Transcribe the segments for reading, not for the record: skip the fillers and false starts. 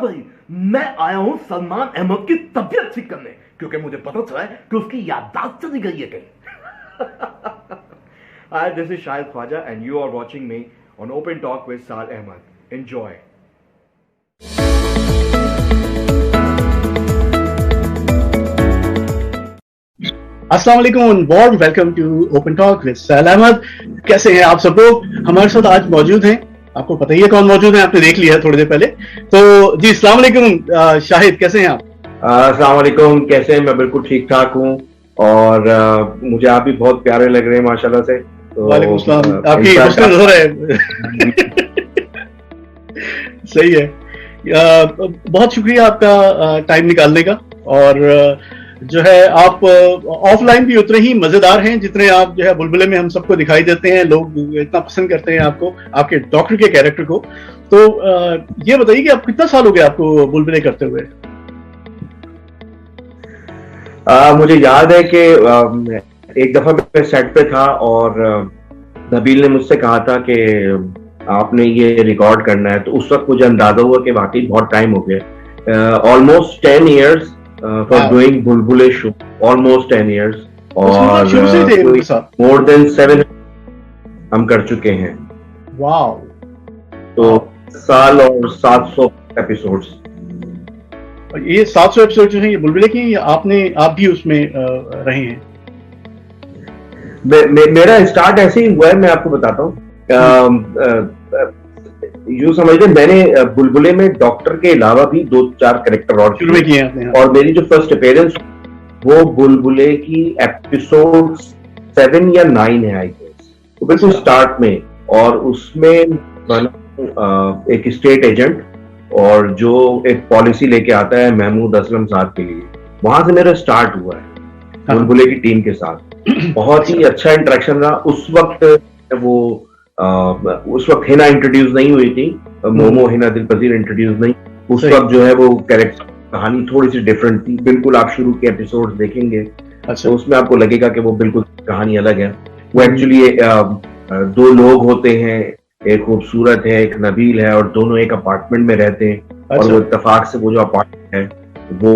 भाई, मैं आया हूं सलमान अहमद की तबीयत ठीक करने, क्योंकि मुझे पता चला है कि उसकी याददाश्त चली गई है कहीं। Hi, this is Shahid Khwaja and you are watching me on Open Talk with Sal Ahmed. Enjoy. अस्सलाम वालेकुम, warm welcome to open talk with Sal Ahmed. कैसे हैं आप सब लोग? हमारे साथ आज मौजूद हैं, आपको पता ही है कौन मौजूद है, आपने देख लिया थोड़ी देर पहले। तो जी अस्सलाम वालेकुम शाहिद, कैसे हैं आप? अस्सलाम वालेकुम, कैसे हैं? मैं बिल्कुल ठीक ठाक हूँ और मुझे आप भी बहुत प्यारे लग रहे हैं माशाल्लाह से। तो वालेकुम सलाम, आपकी हुस्न नज़र है। सही है। बहुत शुक्रिया आपका टाइम निकालने का। और जो है आप ऑफलाइन भी उतने ही मजेदार हैं जितने आप जो है बुलबुले में हम सबको दिखाई देते हैं। लोग इतना पसंद करते हैं आपको, आपके डॉक्टर के कैरेक्टर को। तो ये बताइए कि आप कितना साल हो गया आपको बुलबुले करते हुए? मुझे याद है कि एक दफा मैं सेट पे था और नबील ने मुझसे कहा था कि आपने ये रिकॉर्ड करना है। तो उस वक्त मुझे अंदाजा हुआ कि वाकई बहुत टाइम हो गया, ऑलमोस्ट 10 years फॉर डूइंग बुलबुले शो, ऑलमोस्ट 10 years। और मोर देन 7 हम कर चुके हैं। वाओ। तो साल और 700 एपिसोड्स। ये 700 एपिसोड जो हैं ये बुलबुले की, या आप भी उसमें रहे हैं? मेरा स्टार्ट ऐसे ही हुआ है, मैं आपको बताता हूँ। यूं समझते, मैंने बुलबुले में डॉक्टर के अलावा भी 2-4 कैरेक्टर और शुरू में किए हैं। और मेरी जो फर्स्ट अपीयरेंस वो बुलबुले की एपिसोड 7 या 9 है आई गेस, तो बिल्कुल स्टार्ट में। और उसमें बना एक स्टेट एजेंट और जो एक पॉलिसी लेके आता है महमूद असलम साहब के लिए। वहां से मेरा स्टार्ट हुआ है बुलबुले की टीम के साथ। बहुत ही अच्छा इंटरेक्शन रहा। उस वक्त हिना इंट्रोड्यूस नहीं हुई थी, मोमो हिना दिलपजीर इंट्रोड्यूस नहीं। उस वक्त जो है वो कैरेक्टर कहानी थोड़ी सी डिफरेंट थी। बिल्कुल आप शुरू के एपिसोड देखेंगे तो उसमें आपको लगेगा कि वो बिल्कुल कहानी अलग है। वो एक्चुअली 2 लोग होते हैं, एक खूबसूरत है, एक नबील है, और दोनों एक अपार्टमेंट में रहते हैं। और वो इत्तेफाक से वो जो अपार्टमेंट है वो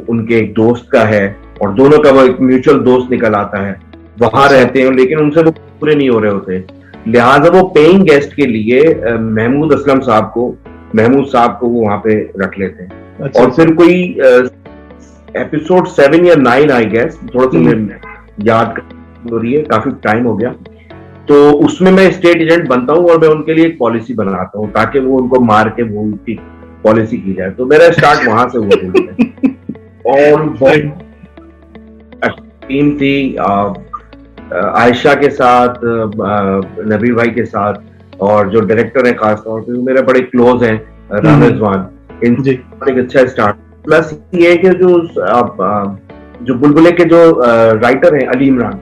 उनके एक दोस्त का है, और दोनों का वो एक म्यूचुअल दोस्त निकल आता है। वहां रहते हैं लेकिन उनसे वो पूरे नहीं हो रहे होते, लिहाजा वो पेइंग गेस्ट के लिए महमूद असलम साहब को वो वहां पे रख लेते हैं। और फिर कोई एपिसोड 7 या 9 आई गेस, थोड़ा सा याद हो रही है, काफी टाइम हो गया। तो उसमें मैं स्टेट एजेंट बनता हूँ और मैं उनके लिए एक पॉलिसी बनाता हूँ ताकि वो उनको मार के वो उनकी पॉलिसी की जाए। तो मेरा स्टार्ट वहां से हुआ। और बहुत टीम थी आयशा के साथ, नबी भाई के साथ, और जो डायरेक्टर है खासतौर पे मेरे बड़े क्लोज हैं राम रिजवान। इनसे एक अच्छा स्टार्ट। प्लस ये कि जो बुलबुले के जो राइटर हैं अली इमरान,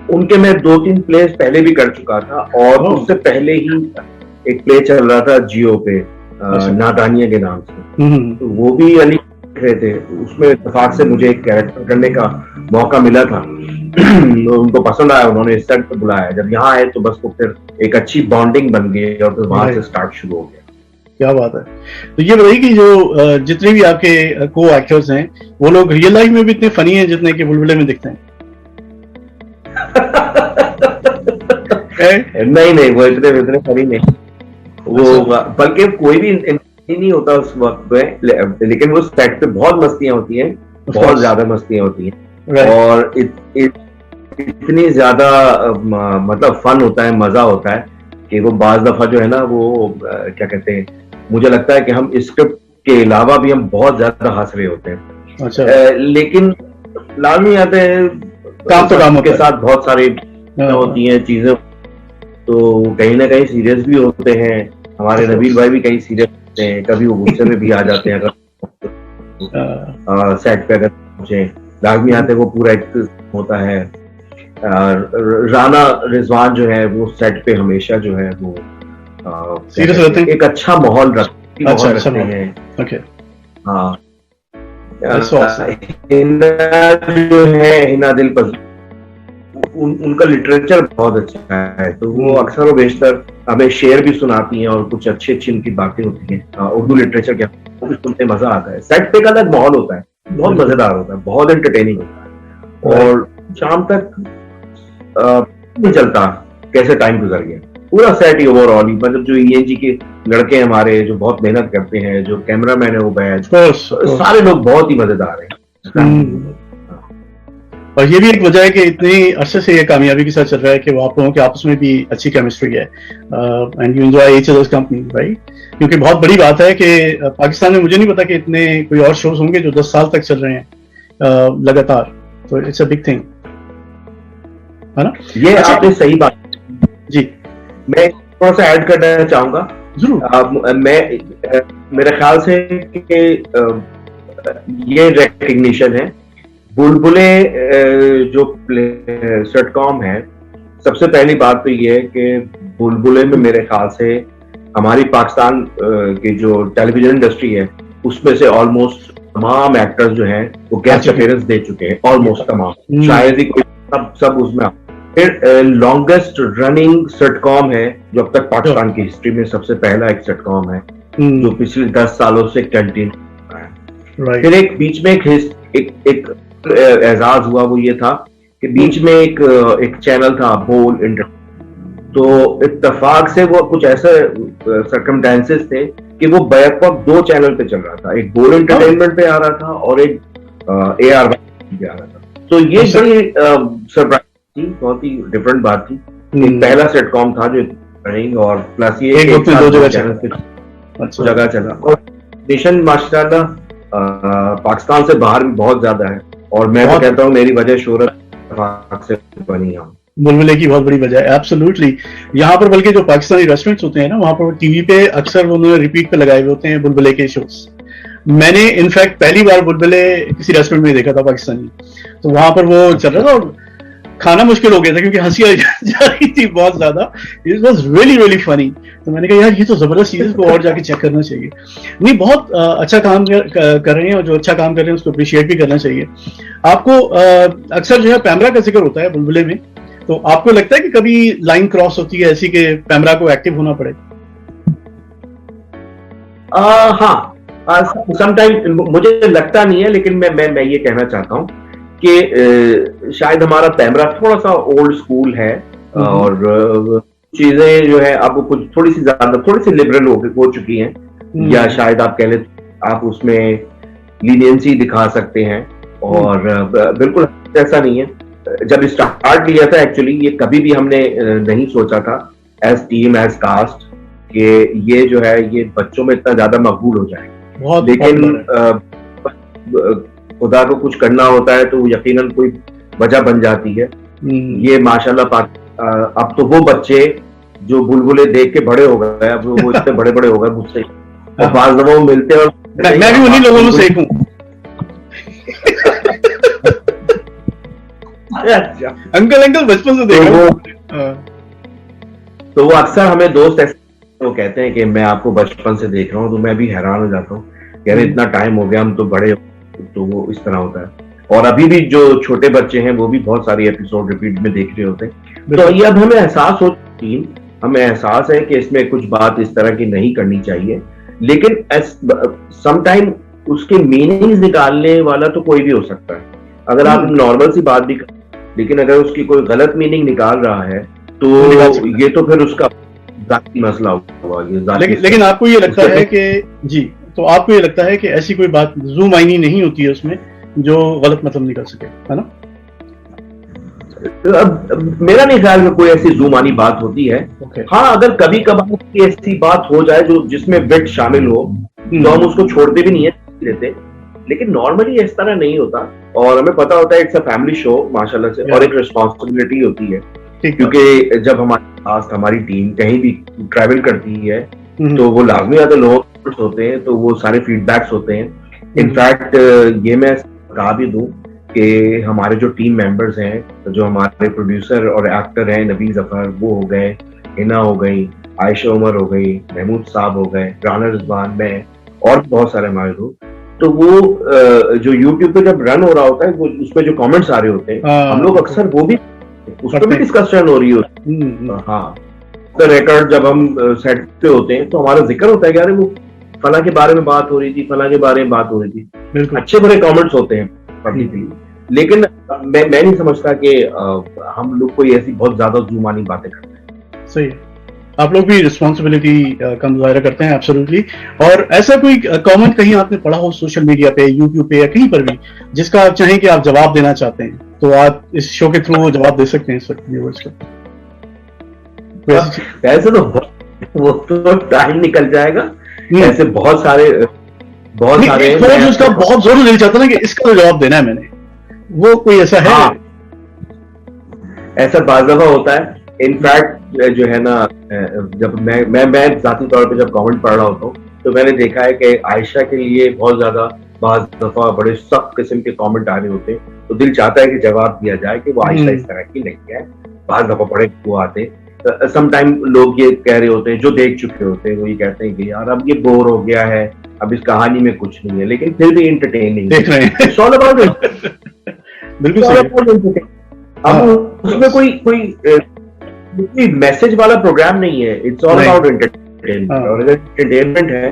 उनके मैं 2-3 प्लेस पहले भी कर चुका था। और उससे पहले ही एक प्ले चल रहा था जियो पे नादानिया के नाम से, तो वो भी अली रहे थे। उसमें इत्तेफाक से मुझे एक कैरेक्टर करने का मौका मिला था। उनको पसंद आया, उन्होंने इस सेट पे बुलाया। जब यहाँ आए तो बस वो फिर एक अच्छी बॉन्डिंग बन गई और फिर वहां से स्टार्ट शुरू हो गया। क्या बात है। तो ये बताइए कि जो जितने भी आपके को एक्टर्स हैं वो लोग रियल लाइफ में भी इतने फनी हैं जितने कि बुलबुले में दिखते हैं? नहीं, वो इतने फनी नहीं। वो बल्कि कोई भी नहीं होता उस वक्त में, लेकिन वो सेट पे बहुत मस्तियां होती हैं, बहुत ज्यादा मस्तियां होती हैं। और इतनी ज्यादा मतलब फन होता है, मजा होता है कि वो बाज दफा जो है ना वो क्या कहते हैं, मुझे लगता है कि हम स्क्रिप्ट के अलावा भी हम बहुत ज्यादा हंस रहे होते हैं। अच्छा। लेकिन लाजमी आते हैं काम के साथ बहुत सारी होती हैं चीजें, तो कहीं ना कहीं सीरियस भी होते हैं। हमारे नबील भाई भी कहीं सीरियस होते हैं, कभी वो गुस्से में भी आ जाते हैं। अगर सेट पे अगर मुझे लाजमी आते वो पूरा एक होता है। राना रिजवान जो है वो सेट पे हमेशा जो है वो सीरियस रहते हैं, एक अच्छा माहौल रखते हैं। ओके। हाँ, जो है हिना दिलपजीर, उनका लिटरेचर बहुत अच्छा है, तो वो अक्सर और बेशतर हमें शेर भी सुनाती हैं और कुछ अच्छी अच्छी उनकी बातें होती हैं उर्दू लिटरेचर के, वो भी सुनते मजा आता है। सेट पे का अलग माहौल होता है, बहुत मजेदार होता है, बहुत एंटरटेनिंग होता है, और शाम तक नहीं चलता कैसे टाइम गुजर गया। पूरा सेट ही ओवरऑल ही, मतलब जो ENG के लड़के हमारे जो बहुत मेहनत करते हैं, जो कैमरामैन है वो बैच, सारे लोग बहुत ही मजेदार हैं। और ये भी एक वजह है कि इतने अरसे से ये कामयाबी के साथ चल रहा है कि वो आप लोगों के आपस में भी अच्छी केमिस्ट्री है, and you enjoy each others company, right? क्योंकि बहुत बड़ी बात है कि पाकिस्तान में मुझे नहीं पता कि इतने कोई और शोज होंगे जो 10 साल तक चल रहे हैं लगातार, तो इट्स अ बिग थिंग, है ना? ये आपने सही बात जी। मैं थोड़ा सा ऐड करना चाहूंगा जरूर। मेरे ख्याल से कि ये रिकग्निशन है, बुलबुले जो सिटकॉम है, सबसे पहली बात तो ये है कि बुलबुले में मेरे ख्याल से हमारी पाकिस्तान की जो टेलीविजन इंडस्ट्री है उसमें से ऑलमोस्ट तमाम एक्टर्स जो हैं वो गेस्ट अपीयरेंस दे चुके हैं, ऑलमोस्ट तमाम, शायद ही कोई सब उसमें। फिर लॉन्गेस्ट रनिंग सिटकॉम है जो अब तक पाकिस्तान की हिस्ट्री में सबसे पहला एक सिटकॉम है जो पिछले 10 सालों से कंटिन्यू है। फिर एक बीच में एक एजाज हुआ, वो ये था कि बीच में एक चैनल था बोल इंटर, तो इत्तेफाक से वो कुछ ऐसे सर्कमस्टेंसेस थे कि वो बैक वक्त 2 चैनल पे चल रहा था, एक बोल एंटरटेनमेंट पे आ रहा था और एक AR पे आ रहा था। तो ये बड़ी सरप्राइज थी, बहुत ही डिफरेंट बात थी। एक पहला सिटकॉम था जो रनिंग, और प्लस ये एक 2 जगह चला, और नेशन माशाल्लाह पाकिस्तान से बाहर भी बहुत ज्यादा है, और मैं तो कहता हूँ मेरी वजह शोहरत से बनी है, बुलबुले की बहुत बड़ी वजह है। एब्सोल्युटली। यहाँ पर बल्कि जो पाकिस्तानी रेस्टोरेंट्स होते हैं ना, वहां पर टीवी पे अक्सर उन्होंने रिपीट पे लगाए हुए होते हैं बुलबुले के शोज। मैंने इनफैक्ट पहली बार बुलबुले किसी रेस्टोरेंट में देखा था पाकिस्तानी, तो वहां पर वो चल रहा था और खाना मुश्किल हो गया था क्योंकि हंसी आ जा रही थी बहुत ज्यादा। It was really really funny. तो मैंने कहा यार ये तो जबरदस्त चीज है, इसको और जाके चेक करना चाहिए। नहीं, बहुत अच्छा काम कर रहे हैं, और जो अच्छा काम कर रहे हैं उसको अप्रिशिएट भी करना चाहिए। आपको अक्सर जो है पैमरा का जिक्र होता है बुलबुले में, तो आपको लगता है कि कभी लाइन क्रॉस होती है ऐसी कि पैमरा को एक्टिव होना पड़े? हाँ, समटाइम मुझे लगता नहीं है, लेकिन मैं ये कहना चाहता हूँ कि शायद हमारा पैमरा थोड़ा सा ओल्ड स्कूल है, और चीजें जो है अब कुछ थोड़ी सी लिबरल हो चुकी हैं, या शायद आप कह ले आप उसमें लीनियंसी दिखा सकते हैं, और बिल्कुल ऐसा नहीं है। जब स्टार्ट किया था एक्चुअली, ये कभी भी हमने नहीं सोचा था एज टीम एज कास्ट कि ये जो है ये बच्चों में इतना ज्यादा मकबूल हो जाए, लेकिन खुदा को कुछ करना होता है तो यकीनन कोई वजह बन जाती है। ये माशाल्लाह अब तो वो बच्चे जो बुलबुले देख के बड़े हो गए, अब वो इतने बड़े बड़े हो गए मुझसे, और बाज़ दफा वो मिलते हैं और मैं भी उन्हीं लोगों से सीखूं। अंकल बचपन से देखा, तो वो अक्सर हमें दोस्त ऐसे वो कहते हैं कि मैं आपको बचपन से देख रहा हूँ, तो मैं भी हैरान हो जाता हूँ कि अरे इतना टाइम हो गया, हम तो बड़े, तो वो इस तरह होता है। और अभी भी जो छोटे बच्चे हैं वो भी बहुत सारी एपिसोड रिपीट में देख रहे होते हैं। तो ये अब हमें एहसास हमें एहसास है कि इसमें कुछ बात इस तरह की नहीं करनी चाहिए, लेकिन समटाइम उसके मीनिंग्स निकालने वाला तो कोई भी हो सकता है। अगर आप नॉर्मल सी बात भी कर, लेकिन अगर उसकी कोई गलत मीनिंग निकाल रहा है तो ये तो फिर उसका जाती मसला होगा। लेकिन आपको ये लगता है कि जी, तो आपको ये लगता है कि ऐसी कोई बात ज़ूम आईनी नहीं होती है उसमें जो गलत मतलब निकल सके, है ना? मेरा नहीं ख्याल में कोई ऐसी ज़ूम आनी बात होती है। हाँ, अगर कभी कभार ऐसी बात हो जाए जो जिसमें विट शामिल हो तो हम उसको छोड़ते भी नहीं है, देते, लेकिन नॉर्मली इस तरह नहीं होता। और हमें पता होता है इट्स अ फैमिली शो माशाल्लाह से, और एक रिस्पॉन्सिबिलिटी होती है, क्योंकि जब हमारी टीम कहीं भी ट्रैवल करती है तो वो लाजमी आते लोग होते हैं, तो वो सारे फीडबैक्स होते हैं। इनफैक्ट ये मैं कहा भी दूं कि हमारे जो टीम मेंबर्स हैं, जो हमारे प्रोड्यूसर और एक्टर हैं, नबी जफर वो हो गए, हिना हो गई, आयशा उमर हो गई, महमूद साहब हो गए, राना रिजवान, मैं और बहुत सारे हमारे लोग, तो वो जो यूट्यूब पे जब रन हो रहा होता है वो उसपे जो कमेंट्स आ रहे होते हैं, हम लोग अक्सर वो भी उस पर भी डिस्कशन हो रही होती है। हाँ, द रिकॉर्ड जब हम सेट पे होते हैं तो हमारा जिक्र होता है कि अरे वो फला के बारे में बात हो रही थी, फला के बारे में बात हो रही थी, अच्छे बुरे कमेंट्स होते हैं पढ़ने के लिए, लेकिन मैं नहीं समझता कि हम लोग कोई ऐसी बहुत ज्यादा जुबानी बातें करते हैं। सही है, आप लोग भी रिस्पॉन्सिबिलिटी का मुजाहरा करते हैं, एब्सोल्युटली। और ऐसा कोई कमेंट कहीं आपने पढ़ा हो सोशल मीडिया पे, यूट्यूब पे या कहीं पर भी, जिसका आप चाहें कि आप जवाब देना चाहते हैं, तो आप इस शो के थ्रू वो जवाब दे सकते हैं इस वक्त व्यूअर्स को? ऐसे तो वो तो टाइम निकल जाएगा, ऐसे बहुत सारे उसका बहुत जोर दिल चाहता ना कि इसका तो जवाब देना है मैंने, वो कोई ऐसा है? हाँ, ऐसा बाज़ दफा होता है। इनफैक्ट जो है ना, जब मैं जाती तौर पे जब कमेंट पढ़ रहा होता हूँ तो मैंने देखा है कि आयशा के लिए बहुत ज्यादा बाज़ दफा बड़े सख्त किस्म के कमेंट आ रहे होते हैं, तो दिल चाहता है कि जवाब दिया जाए कि वो आयशा इस तरह की नहीं है। बाज़ दफा बड़े वो आते, समटाइम लोग ये कह रहे होते हैं जो देख चुके होते हैं, वो ये कहते हैं कि यार अब ये बोर हो गया है, अब इस कहानी में कुछ नहीं है, लेकिन फिर भी एंटरटेनिंग देख रहे हैं। It's all about it. बिल्कुल सही। अब उसमें कोई मैसेज वाला प्रोग्राम नहीं है, इट्स ऑल अबाउट एंटरटेनमेंट। और अगर एंटरटेनमेंट है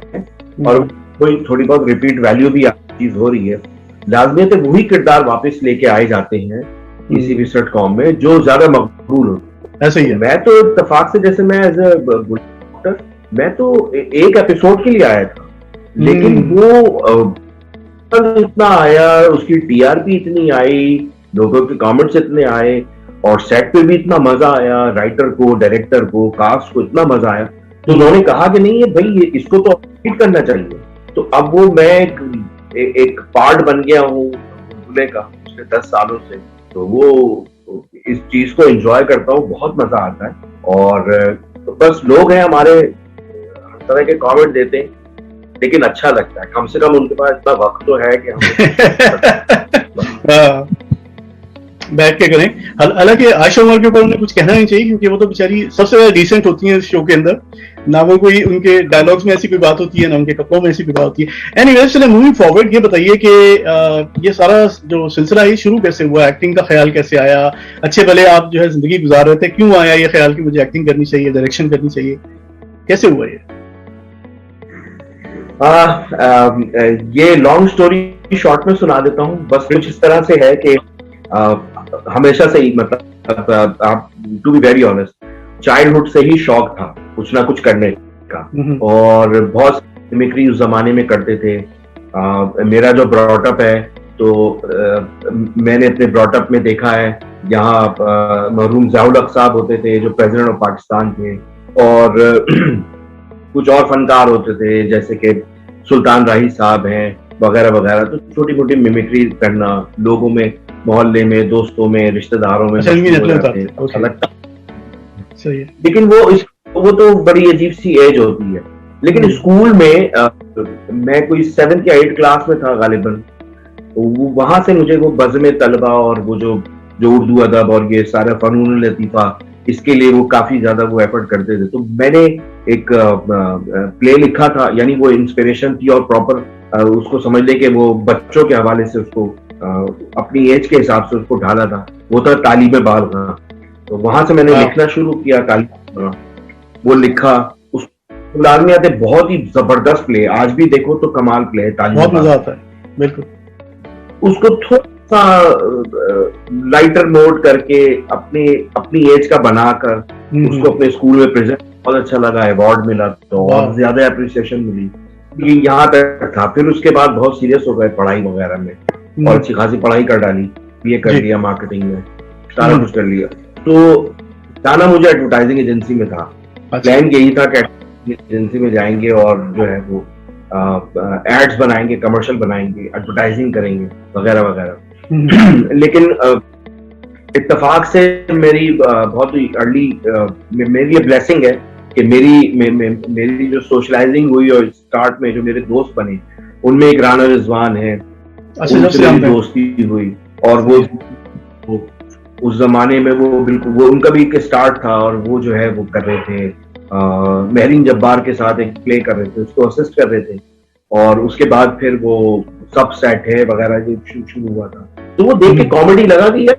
और कोई थोड़ी बहुत रिपीट वैल्यू भी चीज हो रही है, लाजमी है वही किरदार वापस लेके आए जाते हैं किसी भी सिटकॉम में जो ज्यादा मकबूल हो। ऐसे ही है। मैं तो इत्तेफाक से, जैसे मैं एज डॉक्टर, मैं तो एक एपिसोड के लिए आया था, लेकिन वो इतना आया, उसकी टीआरपी इतनी आई, लोगों के कमेंट्स इतने आए, और सेट पे भी इतना मजा आया, राइटर को, डायरेक्टर को, कास्ट को इतना मजा आया, तो उन्होंने कहा कि नहीं ये भाई इसको तो अपडेट करना चाहिए। तो अब वो मैं एक पार्ट बन गया हूँ बुलबुले का पिछले 10 सालों से, तो वो इस चीज को एंजॉय करता हूँ, बहुत मजा आता है। और तो बस लोग हैं हमारे, हर तरह के कमेंट देते हैं, लेकिन अच्छा लगता है, कम से कम उनके पास इतना वक्त तो है कि हम बैठ के करें। हालांकि आयशा उमर के ऊपर उन्हें कुछ कहना नहीं चाहिए, क्योंकि वो तो बेचारी सबसे ज्यादा डिसेंट होती है इस शो के अंदर, ना वो कोई उनके डायलॉग्स में ऐसी कोई बात होती है, ना उनके कपड़ों में ऐसी कोई बात होती है। एनीवेज, चलिए मूविंग फॉरवर्ड, ये बताइए कि ये सारा जो सिलसिला है शुरू कैसे हुआ, एक्टिंग का ख्याल कैसे आया? अच्छे भले आप जो है जिंदगी गुजार रहे थे, क्यों आया ये ख्याल कि मुझे एक्टिंग करनी चाहिए, डायरेक्शन करनी चाहिए, कैसे हुआ ये? ये लॉन्ग स्टोरी शॉर्ट में सुना देता हूँ। बस कुछ इस तरह से है कि हमेशा से ही, मतलब आप to be very honest, childhood से ही शौक था कुछ ना कुछ करने का, और बहुत मिमिक्री उस जमाने में करते थे। मेरा जो ब्रॉटअप है, तो मैंने अपने ब्रॉटअप में देखा है, यहाँ मरहूम ज़ियाउल हक साहब होते थे जो प्रेसिडेंट ऑफ पाकिस्तान थे, और कुछ और फनकार होते थे जैसे कि सुल्तान राही साहब हैं वगैरह वगैरह। तो छोटी मोटी मिमिक्री करना, लोगों में, मोहल्ले में, दोस्तों में, रिश्तेदारों में, अच्छा लगता। लेकिन वो तो बड़ी अजीब सी एज होती है। लेकिन स्कूल में मैं कोई 7th या 8th क्लास में था गालिबन, वहां से मुझे वो बज़्म तलबा और वो जो उर्दू अदब और ये सारा फनून लतीफा, इसके लिए वो काफी ज्यादा वो एफर्ट करते थे। तो मैंने एक प्ले लिखा था, यानी वो इंस्पिरेशन थी, और प्रॉपर उसको समझ ले कि वो बच्चों के हवाले से उसको अपनी एज के हिसाब से उसको ढाला था। वो था तालीब बालगा। तो वहां से मैंने लिखना शुरू किया, वो लिखा, उस लाजमी आते, बहुत ही जबरदस्त प्ले, आज भी देखो तो कमाल प्ले है, बहुत मजा आता है। बिल्कुल, उसको थोड़ा लाइटर मोड करके अपनी एज का बनाकर उसको अपने स्कूल में प्रेजेंट, बहुत अच्छा लगा, अवार्ड मिला, तो और ज्यादा अप्रिसिएशन मिली। ये यहाँ तक था। फिर उसके बाद बहुत सीरियस हो गए पढ़ाई वगैरह में, और अच्छी खासी पढ़ाई कर डाली, बीए कर लिया, मार्केटिंग में सारा कुछ कर लिया। तो जाना मुझे एडवर्टाइजिंग एजेंसी में था। प्लान यही था कि एजेंसी में जाएंगे और जो है वो एड्स बनाएंगे, कमर्शियल बनाएंगे, एडवर्टाइजिंग करेंगे वगैरह वगैरह। लेकिन इत्तेफाक से मेरी बहुत ही अर्ली, मेरी ये ब्लेसिंग है कि मेरी जो सोशलाइजिंग हुई और स्टार्ट में जो मेरे दोस्त बने, उनमें एक राना रिजवान है, उनसे मेरी दोस्ती हुई। और वो उस जमाने में वो बिल्कुल, वो उनका भी एक स्टार्ट था, और वो जो है वो कर रहे थे, महरीन जब्बार के साथ एक प्ले कर रहे थे, उसको असिस्ट कर रहे थे। और उसके बाद फिर वो सब सेट है वगैरह जो शुरू हुआ था। तो वो देख के कॉमेडी लगा कि यार,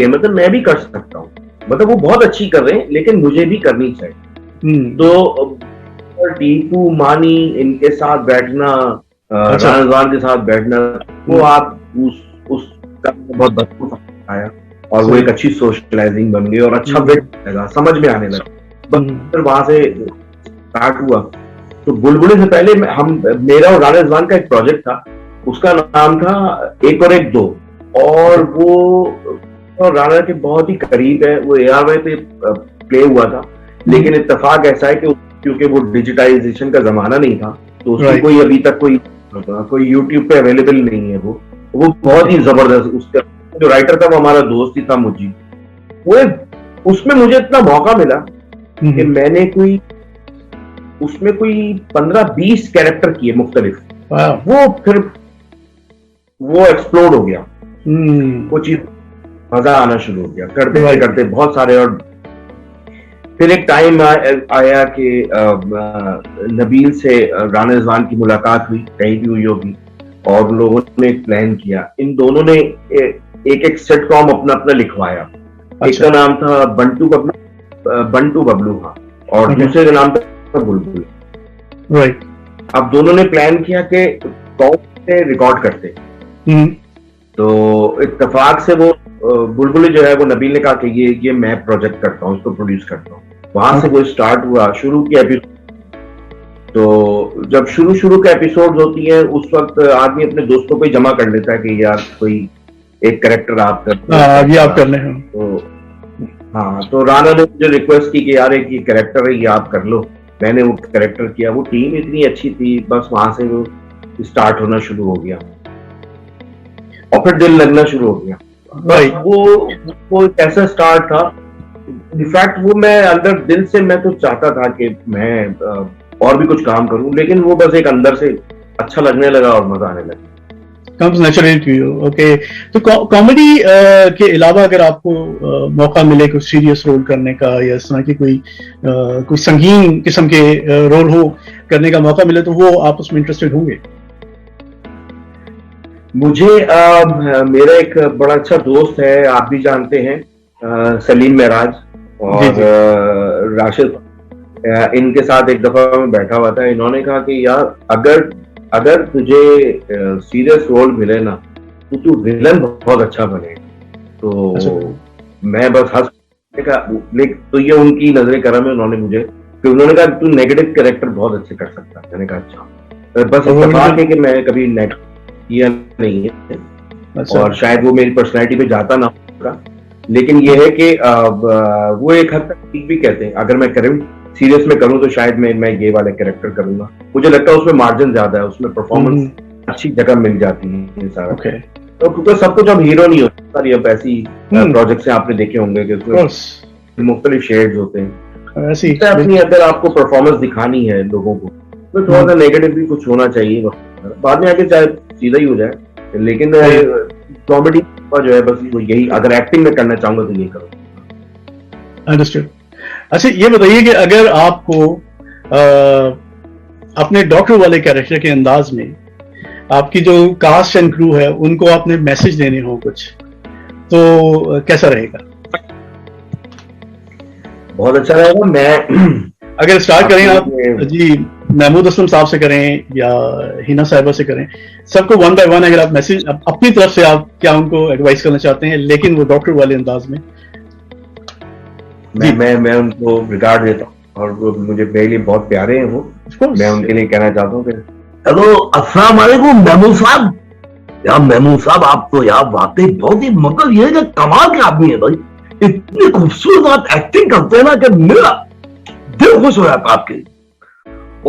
मतलब मैं भी कर सकता हूँ। मतलब वो बहुत अच्छी कर रहे हैं, लेकिन मुझे भी करनी चाहिए। तो टीपू, मानी, इनके साथ बैठना, राजवान के साथ बैठना, वो आप उस बहुत भरपूर आया और वो एक अच्छी सोशलाइजिंग बन गई और अच्छा वेट लगा, समझ में आने लगा। फिर वहां से स्टार्ट हुआ। तो बुलबुले से पहले मेरा और राणा रिजवान का एक प्रोजेक्ट था, उसका नाम था एक और एक दो, और वो राणा के बहुत ही करीब है। वो ARY पे प्ले हुआ था, लेकिन इत्तेफाक ऐसा है कि क्योंकि वो डिजिटाइजेशन का जमाना नहीं था, तो उसकी कोई अभी तक कोई यूट्यूब पे अवेलेबल नहीं है। वो बहुत ही जबरदस्त, उसका जो राइटर था वो हमारा दोस्त ही था मुझे। वो उसमें मुझे इतना मौका मिला कि मैंने उसमें कोई 15-20 कैरेक्टर किए मुख्तलिफ। वो फिर वो एक्सप्लोर हो गया, वो चीज मजा आना शुरू हो गया करते करते बहुत सारे। और फिर एक टाइम आया कि नबील से राणा रिजवान की मुलाकात हुई, कहीं भी हुई होगी, और लोगों ने एक प्लान किया। इन दोनों ने एक सिटकॉम अपना अपना लिखवाया। एक का नाम था बंटू बबलू, हाँ, और दूसरे का नाम था बुलबुल। राइट। अब दोनों ने प्लान किया कि कौन से रिकॉर्ड करते। तो इत्तेफाक से वो बुलबुल जो है वो नबील ने कहा कि ये मैं प्रोजेक्ट करता हूँ, इसको प्रोड्यूस करता हूँ। वहां से वो स्टार्ट हुआ, शुरू की एपिसोड। तो जब शुरू के एपिसोड होती हैं, उस वक्त आदमी अपने दोस्तों को ही जमा कर लेता है कि यार कोई एक कैरेक्टर आप कर ले। तो हाँ, तो राणा ने मुझे रिक्वेस्ट की कि यार एक ये कैरेक्टर है, ये आप कर लो। मैंने वो कैरेक्टर किया। वो टीम इतनी अच्छी थी, बस वहां से वो स्टार्ट होना शुरू हो गया और फिर दिल लगना शुरू हो गया। वो कैसा स्टार्ट था, इनफैक्ट वो मैं अंदर दिल से मैं तो चाहता था कि मैं और भी कुछ काम करूं, लेकिन वो बस एक अंदर से अच्छा लगने लगा और मजा आने लगा। comes naturally to you, okay। तो कॉमेडी के अलावा अगर आपको मौका मिले कुछ सीरियस रोल करने का, या इस तरह की कोई संगीन किस्म के रोल हो करने का मौका मिले, तो वो आप उसमें इंटरेस्टेड होंगे? मुझे मेरा एक बड़ा अच्छा दोस्त है, आप भी जानते हैं, सलीम मेराज और राशिद। इनके साथ एक दफा मैं बैठा हुआ था। इन्होंने कहा कि यार अगर तुझे सीरियस रोल मिले ना, तो तू विलन बहुत अच्छा बने। तो मैं बस हंस का, तो ये उनकी नजरे करम है। उन्होंने कहा तू नेगेटिव कैरेक्टर बहुत अच्छे कर सकता है। मैंने कहा अच्छा। बस इत्तेफाक है कि मैं कभी नेगेटिव किया नहीं है, और शायद वो मेरी पर्सनैलिटी पे जाता ना होगा, लेकिन ये है कि वो एक हद तक ठीक भी कहते हैं। अगर मैं सीरियस में करूं तो शायद मैं ये वाले कैरेक्टर करूंगा। मुझे लगता है उसमें मार्जिन ज्यादा है, उसमें परफॉर्मेंस अच्छी जगह मिल जाती है सारा। तो क्योंकि सब कुछ अब हीरो नहीं होता। सारी अब ऐसी प्रोजेक्ट्स आपने देखे होंगे कि उसमें मुख्तलिफ शेड्स होते हैं। ऐसी अपनी अगर आपको परफॉर्मेंस दिखानी है लोगों को, तो थोड़ा सा नेगेटिव भी कुछ होना चाहिए। बाद में आके चाहे सीधा ही हो जाए, लेकिन कॉमेडी का जो है बस यही, अगर एक्टिंग में करना चाहूंगा तो ये करो। अंडरस्टूड। अच्छा, ये बताइए कि अगर आपको अपने डॉक्टर वाले कैरेक्टर के अंदाज में आपकी जो कास्ट एंड क्रू है उनको आपने मैसेज देने हो कुछ, तो कैसा रहेगा? बहुत अच्छा रहेगा। मैं अगर स्टार्ट करें आप जी, महमूद असलम साहब से करें या हिना साहिबा से करें, सबको वन बाय वन अगर आप मैसेज अपनी तरफ से आप क्या उनको एडवाइस करना चाहते हैं, लेकिन वो डॉक्टर वाले अंदाज में। मैं उनको रिगार्ड देता हूँ और वो मेरे लिए बहुत प्यारे हैं वो। मैं उनके लिए कहना चाहता हूँ कि हेलो, अस्सलाम वालेकुम महमूद साहब। यार महमूद साहब, आप तो यार वाकई बहुत ही, मतलब ये कि कमाल के आदमी है भाई। इतनी खूबसूरत आप एक्टिंग करते हैं ना कि मेरा दिल खुश हो जाता आपके।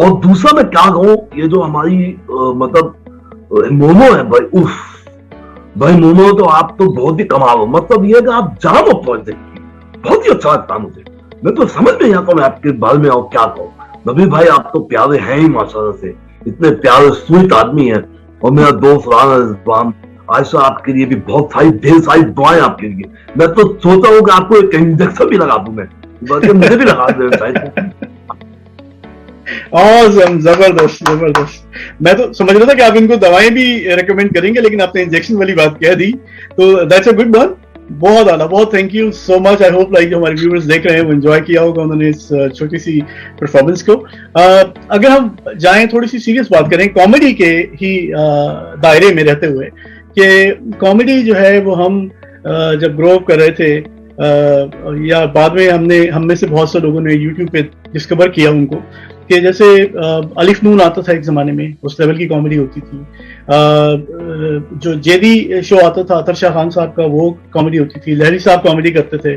और दूसरा मैं क्या कहूँ, ये जो हमारी मतलब मोमो है भाई, उफ भाई मोमो, तो आप तो बहुत ही कमाल हो। मतलब ये कि आप जाम अप्रोच देखिए, बहुत ही अच्छा लगता मुझे। मैं तो समझ में आता हूँ आपके बारे में और क्या कहूँ। नबी भाई आप तो प्यारे हैं ही माशाल्लाह से, इतने प्यारे स्वीट आदमी हैं। और मेरा दोस्त राणा रिजवान, आयशा आपके लिए भी बहुत सारी ढेर सारी दुआएं आपके लिए। मैं तो सोचा हूँ कि आपको एक इंजेक्शन भी लगा दूं मैं, बल्कि मुझे भी लगा दे शायद। जबरदस्त। मैं तो समझ रहा था कि आप इनको दवाएं भी रेकमेंड करेंगे, लेकिन आपने इंजेक्शन वाली बात कह दी, तो दैट्स अ गुड वन। बहुत आला, बहुत thank you so much. I hope like जो हमारे व्यूअर्स देख रहे हैं वो एंजॉय किया होगा उन्होंने इस छोटी सी परफॉर्मेंस को। अगर हम जाएं थोड़ी सी सीरियस बात करें कॉमेडी के ही दायरे में रहते हुए, कि कॉमेडी जो है वो हम जब ग्रो अप कर रहे थे या बाद में हम में से बहुत से लोगों ने यूट्यूब पे डिस्कवर किया उनको, कि जैसे अलिफ नून आता था एक जमाने में, उस लेवल की कॉमेडी होती थी। जो जेदी शो आता था अतर शाह खान साहब का, वो कॉमेडी होती थी। लहरी साहब कॉमेडी करते थे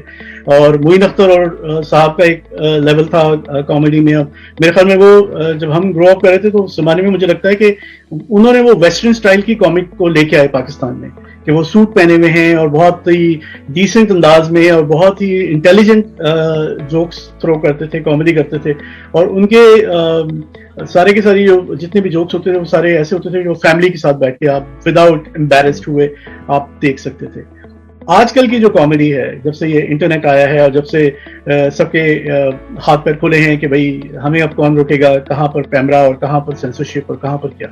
और मोइन अख्तर और साहब का एक लेवल था कॉमेडी में। मेरे ख्याल में वो जब हम ग्रो अप कर रहे थे तो उस जमाने में मुझे लगता है कि उन्होंने वो वेस्टर्न स्टाइल की कॉमिक को लेके आए पाकिस्तान में, कि वो सूट पहने हुए हैं और बहुत ही डिसेंट अंदाज में और बहुत ही इंटेलिजेंट जोक्स थ्रो करते थे, कॉमेडी करते थे। और उनके सारे के सारे जो जितने भी जोक्स होते थे वो सारे ऐसे होते थे जो फैमिली के साथ बैठ के आप विदाउट एम्बैरेस्ड हुए आप देख सकते थे। आजकल की जो कॉमेडी है, जब से ये इंटरनेट आया है और जब से सबके हाथ पैर खुले हैं कि भाई हमें अब कौन रोकेगा, कहाँ पर कैमरा और कहाँ पर सेंसरशिप और कहाँ पर क्या,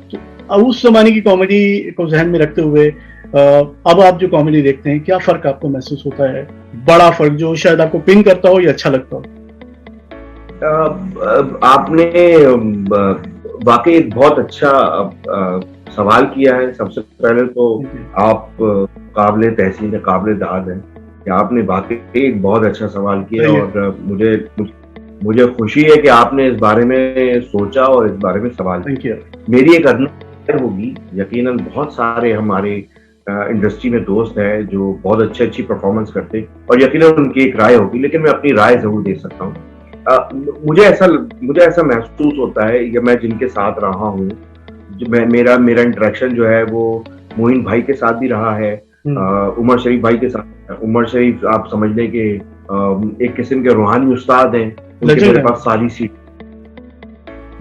तो उस जमाने की कॉमेडी को जहन में रखते हुए अब आप जो कॉमेडी देखते हैं, क्या फर्क आपको महसूस होता है? बड़ा फर्क जो शायद आपको पिन करता हो या अच्छा लगता हो? आपने वाकई बहुत अच्छा सवाल किया है। सबसे पहले तो आप काबिले तहसीन, काबिले दाद हैं कि आपने वाकई एक बहुत अच्छा सवाल किया, और मुझे खुशी है कि आपने इस बारे में सोचा और इस बारे में सवाल किया। मेरी एक अदना होगी, यकीनन बहुत सारे हमारे इंडस्ट्री में दोस्त हैं जो बहुत अच्छी परफॉर्मेंस करते हैं और यकीनन उनकी एक राय होगी, लेकिन मैं अपनी राय जरूर दे सकता हूँ। मुझे ऐसा महसूस होता है, या मैं जिनके साथ रहा हूँ, मेरा इंटरेक्शन जो है वो मोइन भाई के साथ भी रहा है, उमर शरीफ भाई के साथ। उमर शरीफ आप समझ लें कि एक किस्म के रूहानी उस्ताद हैं, उनके मेरे पास सारी सीट।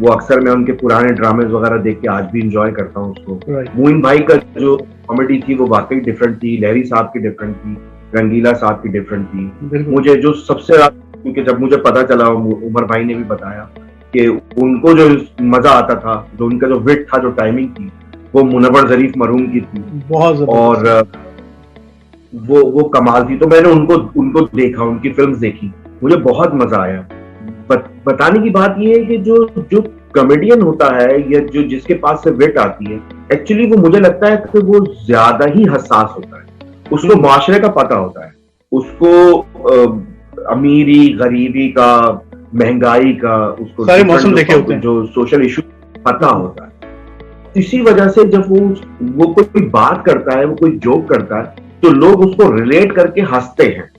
वो अक्सर मैं उनके पुराने ड्रामेज वगैरह देख के आज भी इंजॉय करता हूँ उसको। मोइन भाई का जो कॉमेडी थी वो वाकई डिफरेंट थी, लहरी साहब की डिफरेंट थी, रंगीला साहब की डिफरेंट थी। मुझे जो सबसे ज्यादा, क्योंकि जब मुझे पता चला, उमर भाई ने भी बताया कि उनको जो मजा आता था, जो उनका जो विट था, जो टाइमिंग थी, वो मुनव्वर जरीफ मरहूम की थी बहुत, और वो कमाल थी। तो मैंने उनको देखा, उनकी फिल्म्स देखी, मुझे बहुत मजा आया। बताने की बात यह है कि जो कॉमेडियन होता है या जो जिसके पास से विट आती है, एक्चुअली वो मुझे लगता है कि वो ज्यादा ही हसास होता है। उसको माशरे का पता होता है, उसको अमीरी गरीबी का, महंगाई का, उसको सारे मौसम देखे होते हैं, जो सोशल इशू पता होता है। इसी वजह से जब वो कोई बात करता है, वो कोई जोक करता है, तो लोग उसको रिलेट करके हंसते हैं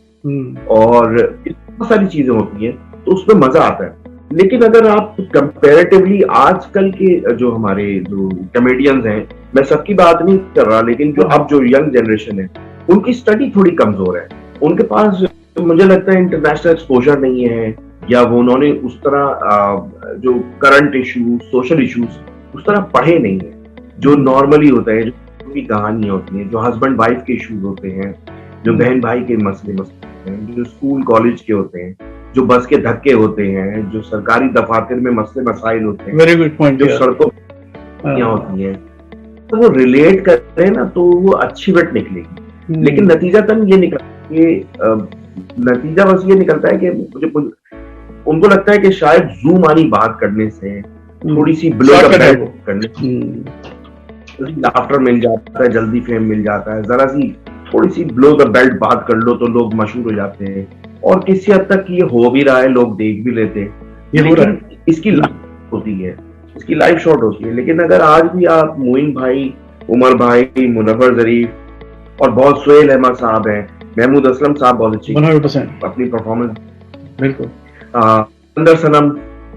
और बहुत सारी चीजें होती हैं, तो उसमें मजा आता है। लेकिन अगर आप कंपैरेटिवली आजकल के जो हमारे जो कॉमेडियंस हैं, मैं सबकी बात नहीं कर रहा, लेकिन जो यंग जनरेशन है, उनकी स्टडी थोड़ी कमजोर है। उनके पास मुझे लगता है इंटरनेशनल एक्सपोजर नहीं है, या वो उन्होंने उस तरह जो करंट इश्यूज, सोशल इश्यूज उस तरह पढ़े नहीं है, जो नॉर्मली होता है, जो की कहानी होती है, जो हस्बैंड वाइफ के इश्यूज होते हैं, जो बहन भाई के मसले हैं, जो स्कूल कॉलेज के होते हैं, जो बस के धक्के होते हैं, जो सरकारी दफातर में मसले मसाइल होते हैं, वेरी गुड पॉइंट, जो सड़कों होती है, तो वो रिलेट करते हैं ना, तो वो अच्छी विट निकलेगी। लेकिन नतीजतन ये नतीजा बस ये निकलता है कि उनको लगता है कि शायद जूम आनी बात करने से, थोड़ी सी ब्लो द बेल्ट करने से लाफ्टर मिल जाता है, जल्दी फेम मिल जाता है, जरा सी थोड़ी सी ब्लो द बेल्ट बात कर लो तो लोग मशहूर हो जाते हैं, और किसी हद तक ये हो भी रहा है, लोग देख भी लेते हैं। लेकिन इसकी लाइफ होती है, इसकी लाइफ शॉर्ट होती है। लेकिन अगर आज भी आप मोइन भाई, उमर भाई, मुनव्वर जरीफ और बहुत सुहेल अहमद साहब हैं, महमूद असलम साहब बहुत अच्छी 100% अपनी परफॉर्मेंस, बिल्कुल। Sikandar Sanam,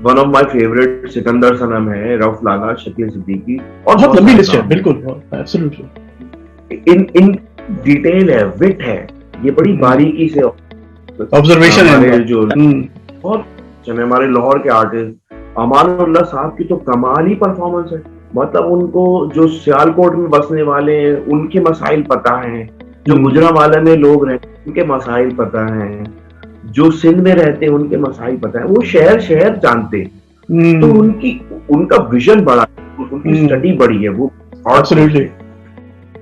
one of my favourite Sikandar Sanam है, रऊफ लाला, शकील सिद्दीकी, और बहुत लंबी लिस्ट है, बिल्कुल, एब्सोल्युटली। इन डिटेल है, विट है, ये बड़ी बारीकी से ऑब्जर्वेशन है जो बहुत हमारे लाहौर के आर्टिस्ट अमानुल्लाह साहब की तो कमाल ही परफॉर्मेंस है। मतलब उनको जो सियालकोट में बसने वाले हैं उनके मसाइल पता हैं, जो गुजरांवाला में लोग रहते हैं उनके मसाइल पता हैं, जो सिंध में रहते हैं उनके मसाइल पता है, वो शहर शहर जानते हैं। तो उनका विजन बड़ा, उनकी स्टडी बड़ी है, वो एब्सोल्युटली,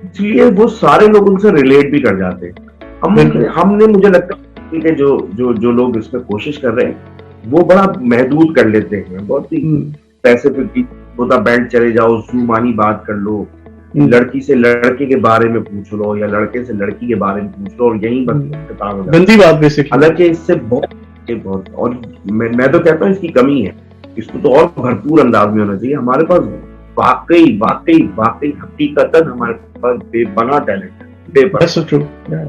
इसलिए वो सारे लोग उनसे रिलेट भी कर जाते हैं। हमने मुझे लगता है कि जो लोग इसमें कोशिश कर रहे हैं वो बड़ा महदूद कर लेते हैं, बहुत ही पैसे पे होता बैंड चले जाओ, जुबानी बात कर लो, लड़की से लड़के के बारे में पूछ लो या लड़के से लड़की के बारे में पूछ लो और यही बस गंदी बात बेसिकली। हालांकि इससे बहुत और मैं तो कहता हूँ इसकी कमी है, इसको तो और भरपूर अंदाज में होना चाहिए। हमारे पास वाकई वाकई वाकई हकीकतन हमारे पास बेपनाह टैलेंट है।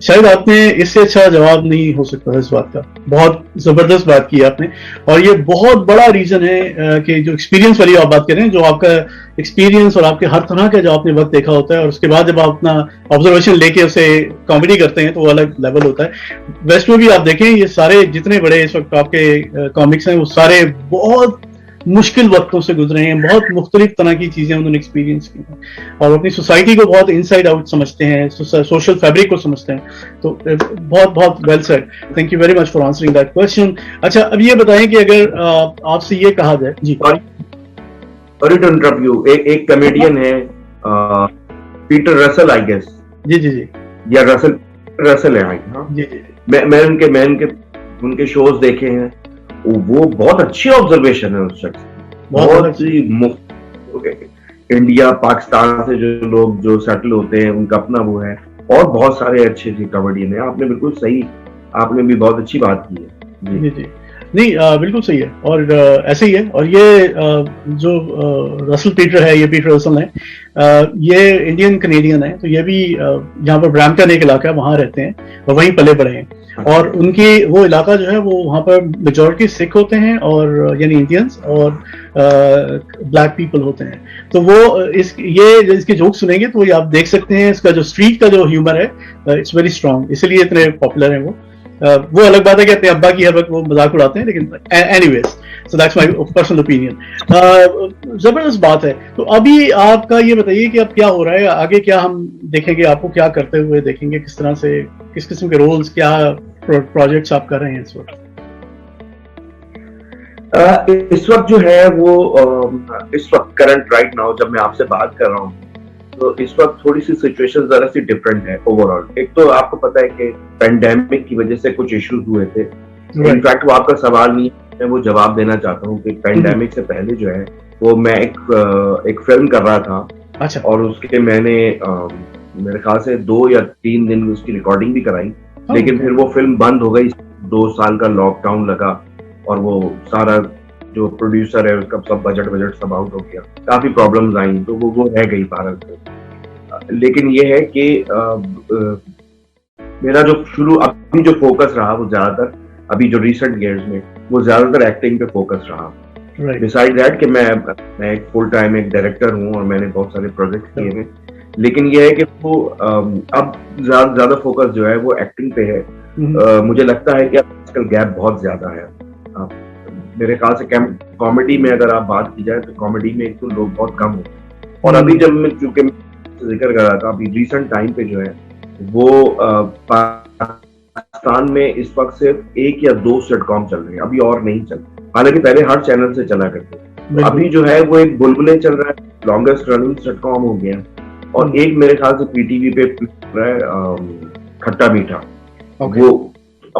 शायद आपने इससे अच्छा जवाब नहीं हो सकता है इस बात का। बहुत जबरदस्त बात की आपने, और ये बहुत बड़ा रीजन है कि जो एक्सपीरियंस वाली आप बात कर रहे हैं, जो आपका एक्सपीरियंस और आपके हर तरह का जो आपने वक्त देखा होता है और उसके बाद जब आप अपना ऑब्जर्वेशन लेके उसे कॉमेडी करते हैं तो वो अलग लेवल होता है। वेस्ट में भी आप देखें, ये सारे जितने बड़े इस वक्त आपके कॉमिक्स हैं वो सारे बहुत मुश्किल वक्तों से गुजरे हैं, बहुत मुख्तलिफ तरह की चीजें उन्होंने एक्सपीरियंस की हैं और अपनी सोसाइटी को बहुत इनसाइड आउट समझते हैं, सोशल फैब्रिक को समझते हैं। तो बहुत बहुत well said, thank you very much for answering that question. अच्छा, अब ये बताएं कि अगर आपसे ये कहा जाए जी, एक कॉमेडियन है पीटर रसल, आई गेस, जी जी जी, या रसल है, हाँ जी जी, मैं उनके शोज देखे हैं, वो बहुत अच्छी ऑब्जर्वेशन है उस शख्स, बहुत ही इंडिया पाकिस्तान से जो लोग जो सेटल होते हैं उनका अपना वो है, और बहुत सारे अच्छे कॉमेडियन है। आपने बिल्कुल सही, आपने भी बहुत अच्छी बात की है जी जी। नहीं बिल्कुल सही है, और ऐसे ही है। और ये जो रसल पीटर है, ये पीटर रसल है, ये इंडियन कनेडियन है, तो ये भी यहाँ पर ब्रैम्पटन एक इलाका है, वहाँ रहते हैं और वहीं पले बड़े हैं। और उनकी वो इलाका जो है वो वहाँ पर मेजॉरिटी सिख होते हैं और यानी इंडियंस और ब्लैक पीपल होते हैं। तो वो इसके जोक सुनेंगे तो ये आप देख सकते हैं, इसका जो स्ट्रीट का जो ह्यूमर है इट्स वेरी स्ट्रॉन्ग, इसलिए इतने पॉपुलर है वो अलग बात है कि अपने अब्बा की हर वक्त वो मजाक उड़ाते हैं, लेकिन anyways so that's my personal opinion. जबरदस्त बात है। तो अभी आपका ये बताइए कि अब क्या हो रहा है आगे, क्या हम देखेंगे, आपको क्या करते हुए देखेंगे, किस तरह से, किस किस्म के रोल्स, क्या प्रोजेक्ट्स आप कर रहे हैं इस वक्त? इस वक्त जो है वो इस वक्त करंट राइट नाउ जब मैं आपसे बात कर रहा हूँ तो इस वक्त थोड़ी सी सिचुएशन जरा सी डिफरेंट है ओवरऑल। एक तो आपको पता है कि पेंडेमिक की वजह से कुछ इश्यूज हुए थे। इनफैक्ट वो आपका सवाल नहीं, मैं वो जवाब देना चाहता हूँ कि पेंडेमिक से पहले जो है वो मैं एक फिल्म कर रहा था। अच्छा। और उसके मैंने मेरे ख्याल से 2 या 3 दिन उसकी रिकॉर्डिंग भी कराई, लेकिन फिर वो फिल्म बंद हो गई, 2 साल का लॉकडाउन लगा और वो सारा जो प्रोड्यूसर है उसका सब बजट सब आउट हो गया, काफी प्रॉब्लम्स आई, तो वो रह गई भारत में। लेकिन ये है कि मेरा जो अभी जो फोकस रहा वो ज्यादातर अभी जो रिसेंट ईयर्स में वो ज्यादातर एक्टिंग पे फोकस रहा। बिसाइड दैट कि मैं एक फुल टाइम एक डायरेक्टर हूँ और मैंने बहुत सारे प्रोजेक्ट किए हैं, लेकिन ये है कि वो अब ज्यादा फोकस जो है वो एक्टिंग पे है। मुझे लगता है कि आजकल गैप बहुत ज्यादा है। मेरे ख्याल से कॉमेडी में अगर आप बात की जाए तो कॉमेडी में एक तो लोग बहुत कम होते हैं, और अभी जब मैं चूंकि जिक्र कर रहा था अभी रिसेंट टाइम पे जो है वो पाकिस्तान में इस वक्त सिर्फ 1 या 2 सिटकॉम चल रहे हैं, अभी और नहीं चल रहे, हालांकि पहले हर चैनल से चला करते। अभी जो है वो एक बुलबुले चल रहा है, लॉन्गेस्ट रनिंग सिटकॉम हो गया, और एक मेरे ख्याल से पीटीवी पे रहा है खट्टा मीठा। वो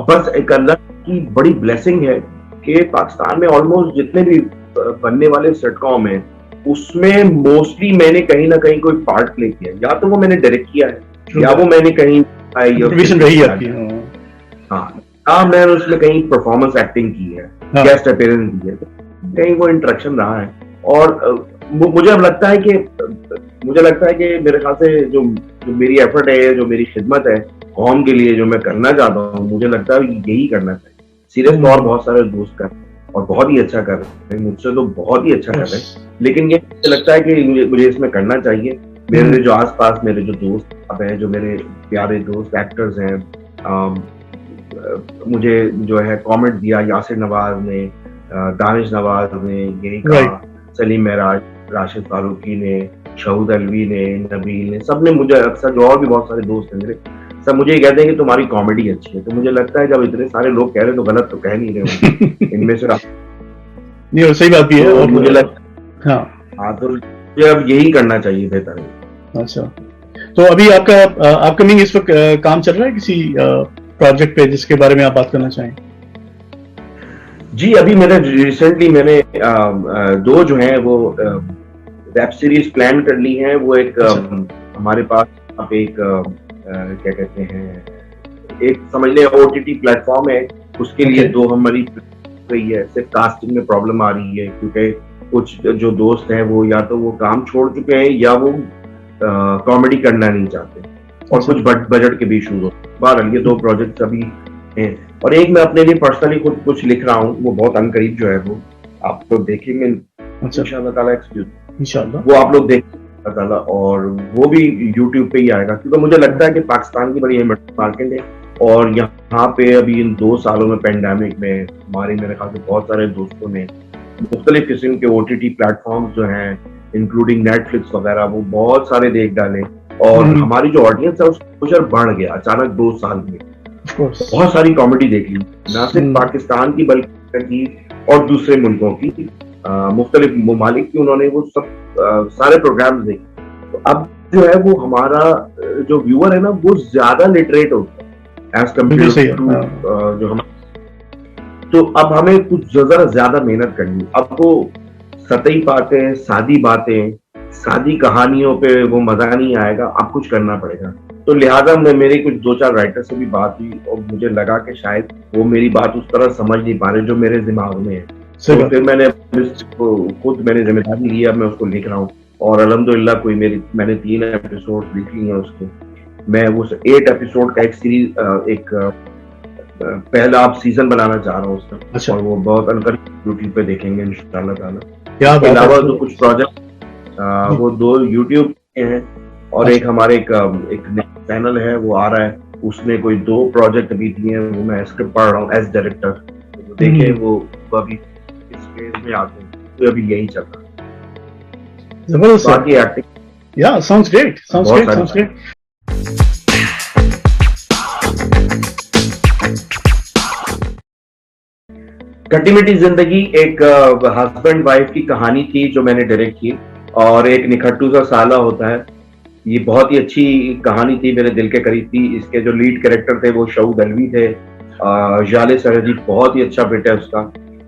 बस एक अल्लाह की बड़ी ब्लेसिंग है कि पाकिस्तान में ऑलमोस्ट जितने भी बनने वाले सिटकॉम हैं उसमें मोस्टली मैंने कहीं ना कहीं कोई पार्ट प्ले किया, या तो वो मैंने डायरेक्ट किया है या वो मैंने कहीं मैंने उसमें कहीं परफॉर्मेंस एक्टिंग की है, गेस्ट अपीयरेंस की है, कहीं वो इंटरेक्शन रहा है। और मुझे अब लगता है कि मेरे ख्याल से जो मेरी एफर्ट है, जो मेरी खिदमत है कौम के लिए, जो मैं करना चाहता हूँ, मुझे लगता है यही करना चाहिए। सीरियस तौर बहुत सारे दोस्त कर और बहुत ही अच्छा कर रहे हैं, मुझसे तो बहुत ही अच्छा कर रहे हैं, लेकिन ये लगता है कि मुझे इसमें करना चाहिए। मेरे जो आसपास मेरे जो दोस्त हैं, जो मेरे प्यारे दोस्त एक्टर्स हैं, मुझे जो है कमेंट दिया यासिर नवाज ने, दानिश नवाज ने, यही कहा सलीम महराज, राशिद फारूकी ने, शहूद अलवी ने, नबील ने, सब ने मुझे अक्सर, जो और भी बहुत सारे दोस्त हैं मेरे, सब मुझे ये कहते हैं कि तुम्हारी कॉमेडी अच्छी है। तो मुझे लगता है जब इतने सारे लोग कह रहे हैं तो गलत तो कह नहीं रहे होंगे इनमें से नहीं, और सही बात भी है। और मुझे लगता हाँ तो अब यही करना चाहिए बेहतर है। अच्छा, तो अभी आपका अपकमिंग इस वक्त काम चल रहा है किसी प्रोजेक्ट पे जिसके बारे में आप बात करना चाहें? जी, अभी मैंने रिसेंटली दो जो है वो वेब सीरीज प्लान कर ली है। वो एक हमारे पास अब एक क्या कहते हैं, एक समझ ले OTT प्लेटफॉर्म है, उसके लिए दो हमारी गई है। सिर्फ कास्टिंग में प्रॉब्लम आ रही है क्योंकि कुछ जो दोस्त हैं वो या तो वो काम छोड़ चुके हैं या वो कॉमेडी करना नहीं चाहते, और कुछ बजट के भी इशूज होते हैं। बहरहाल ये दो प्रोजेक्ट्स अभी हैं, और एक मैं अपने लिए पर्सनली खुद कुछ लिख रहा हूँ, वो बहुत अनकरीब जो है वो आप लोग देखेंगे इंशाअल्लाह ताला। इंशाअल्लाह वो आप लोग देखेंगे ताला, और वो भी यूट्यूब पे ही आएगा, क्योंकि मुझे लगता है कि पाकिस्तान की बड़ी मार्केट है, और यहाँ पे अभी इन 2 सालों में पेंडेमिक में हमारे मेरे ख्याल से बहुत सारे दोस्तों ने मुख्तलिफ किस्म के OTT प्लेटफॉर्म्स जो हैं इंक्लूडिंग नेटफ्लिक्स वगैरह वो बहुत सारे देख डाले, और हमारी जो ऑडियंस है उसका एक्सपोजर बढ़ गया अचानक 2 साल में। बहुत सारी कॉमेडी देख ली, ना सिर्फ पाकिस्तान की बल्कि और दूसरे मुल्कों की, मुख्तलिफ ममालिक की, उन्होंने वो सब सारे प्रोग्राम्स देखे। तो अब जो है वो हमारा जो व्यूअर है ना वो ज्यादा लिटरेट होता है एज कम्पेयर टू जो हम। तो अब हमें कुछ जरा ज्यादा मेहनत करनी। अब वो सतही बातें, सादी बातें, सादी कहानियों पे वो मजा नहीं आएगा, अब कुछ करना पड़ेगा। तो लिहाजा मेरी कुछ 2-4 राइटर से भी बात हुई, और मुझे लगा कि शायद वो मेरी बात उस तरह समझ नहीं पा रहे जो मेरे दिमाग में है। तो फिर मैंने खुद जिम्मेदारी ली, अब मैं उसको लिख रहा हूँ, और अल्हम्दुलिल्लाह मैंने 3 एपिसोड लिख लिए हैं उसके। मैं उस 8 एपिसोड का एक सीरीज एक पहला आप सीजन बनाना चाह रहा हूँ उसका। अच्छा। और वो बहुत अनकरीब यूट्यूब पे देखेंगे इंशाअल्लाह ताला। इसके अलावा जो कुछ प्रोजेक्ट वो 2 यूट्यूब के हैं, और एक हमारे एक चैनल है वो आ रहा है, उसमें कोई 2 प्रोजेक्ट अभी दिए हैं, वो मैं स्क्रिप्ट पढ़ रहा हूँ एज डायरेक्टर। तो देखें वो अभी इस फेज में आते हैं, तो अभी यही चल रहा है। जबरदस्त बाकी एक्टिंग या साउंड्स ग्रेट। खट्टी मीठी जिंदगी एक हस्बैंड वाइफ की कहानी थी जो मैंने डायरेक्ट की, और एक निखट्टू सा साला होता है। ये बहुत ही अच्छी कहानी थी, मेरे दिल के करीब थी। इसके जो लीड कैरेक्टर थे वो शऊद अलवी थे, जाले सरहदी बहुत ही अच्छा बेटा है उसका।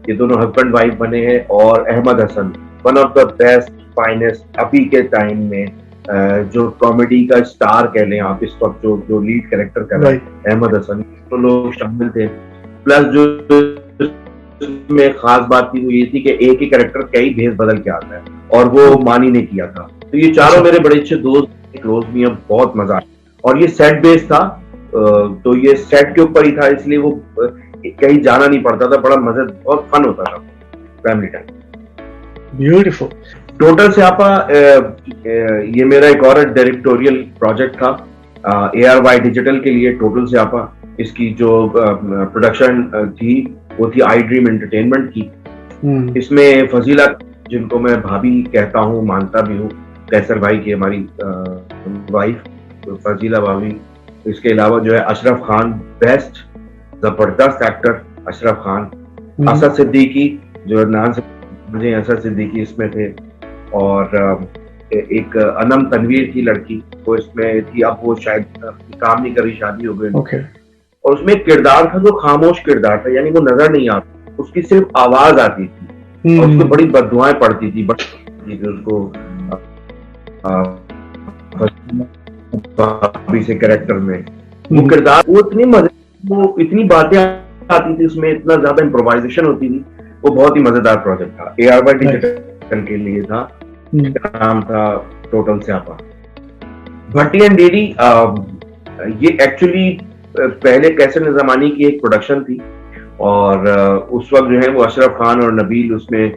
ये दोनों हस्बैंड वाइफ बने हैं, और Ahmad Hasan one of the best finest अभी के टाइम में जो कॉमेडी का स्टार कह लें आप इस वक्त, जो लीड कैरेक्टर कर रहे हैं अहमद हसन, तो लोग शामिल थे। प्लस जो में खास बात थी वो ये थी कि एक ही कैरेक्टर कई भेस बदल के आता है, और वो मानी ने किया था। तो ये चारों मेरे बड़े अच्छे दोस्त, क्लोज भी हैं, बहुत मजा आया। और ये सेट बेस था, तो ये सेट के ऊपर ही था, इसलिए वो कहीं जाना नहीं पड़ता था। बड़ा मजा, बहुत फन होता था, फैमिली टाइम। ब्यूटीफुल। टोटल से आपा ये मेरा एक और डायरेक्टोरियल प्रोजेक्ट था ARY डिजिटल के लिए। टोटल से आपा इसकी जो प्रोडक्शन थी वो थी आई ड्रीम एंटरटेनमेंट की। इसमें फजीला, जिनको मैं भाभी कहता हूँ, मानता भी हूँ, कैसर भाई की हमारी वाइफ, तो फजीला भाभी। इसके अलावा जो है अशरफ खान, बेस्ट जबरदस्त एक्टर अशरफ खान, असद सिद्दीकी जो नाम से मुझे असद सिद्दीकी इसमें थे, और एक अनम तनवीर की लड़की वो इसमें थी। अब वो शायद काम नहीं कर रही, शादी हो गई। और उसमें एक किरदार था जो खामोश किरदार था, यानी वो नजर नहीं आता, उसकी सिर्फ आवाज आती थी, और उसको बड़ी बददुआएं पड़ती थी उसको से कैरेक्टर में। वो किरदार वो इतनी बातें आती थी उसमें, इतना ज्यादा इम्प्रोवाइजेशन होती थी। वो बहुत ही मजेदार प्रोजेक्ट था, ARY डिजिटल के लिए था। नाम था टोटल से आपा। भट्टी एंड डीडी ये एक्चुअली पहले कैसर निजामानी की एक प्रोडक्शन थी, और उस वक्त जो है वो अशरफ खान और नबील उसमें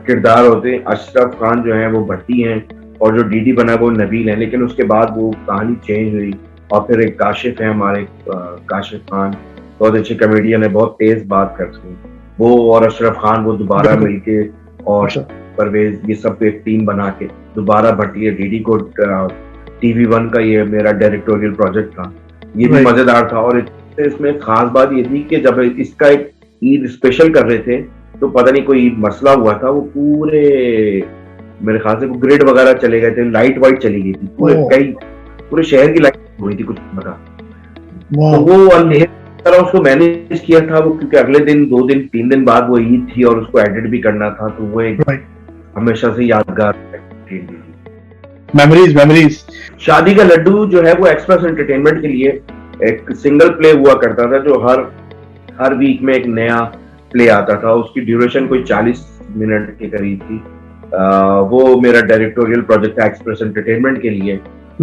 किरदार होते हैं। अशरफ खान जो है वो भट्टी हैं, और जो डीडी बना वो नबील है। लेकिन उसके बाद वो कहानी चेंज हुई, और फिर एक काशिफ है हमारे, काशिफ खान बहुत अच्छे कॉमेडियन है, बहुत तेज बात करते हैं। वो और अशरफ खान वो दोबारा मिलके, और परवेज, ये सब एक टीम बना के दोबारा भट्टी डीडी को TV1 का ये मेरा डायरेक्टोरियल प्रोजेक्ट था। ये भी मजेदार था। और इसमें खास बात ये थी कि जब इसका एक ईद स्पेशल कर रहे थे, तो पता नहीं कोई मसला हुआ था, वो पूरे मेरे ख्याल से ग्रिड वगैरह चले गए थे, लाइट वाइट चली गई थी पूरे, कई पूरे शहर की लाइट हुई थी कुछ बता। वाह। तो वो अंधेरे की तरह उसको मैनेज किया था वो, क्योंकि अगले दिन 2 दिन 3 दिन बाद वो ईद थी और उसको एडिट भी करना था, तो वो एक हमेशा से यादगार मेमोरीज। शादी का लड्डू जो है वो एक्सप्रेस एंटरटेनमेंट के लिए एक सिंगल प्ले हुआ करता था, जो हर वीक में एक नया प्ले आता था। उसकी ड्यूरेशन कोई 40 मिनट के करीब थी। वो मेरा डायरेक्टोरियल प्रोजेक्ट था एक्सप्रेस एंटरटेनमेंट के लिए,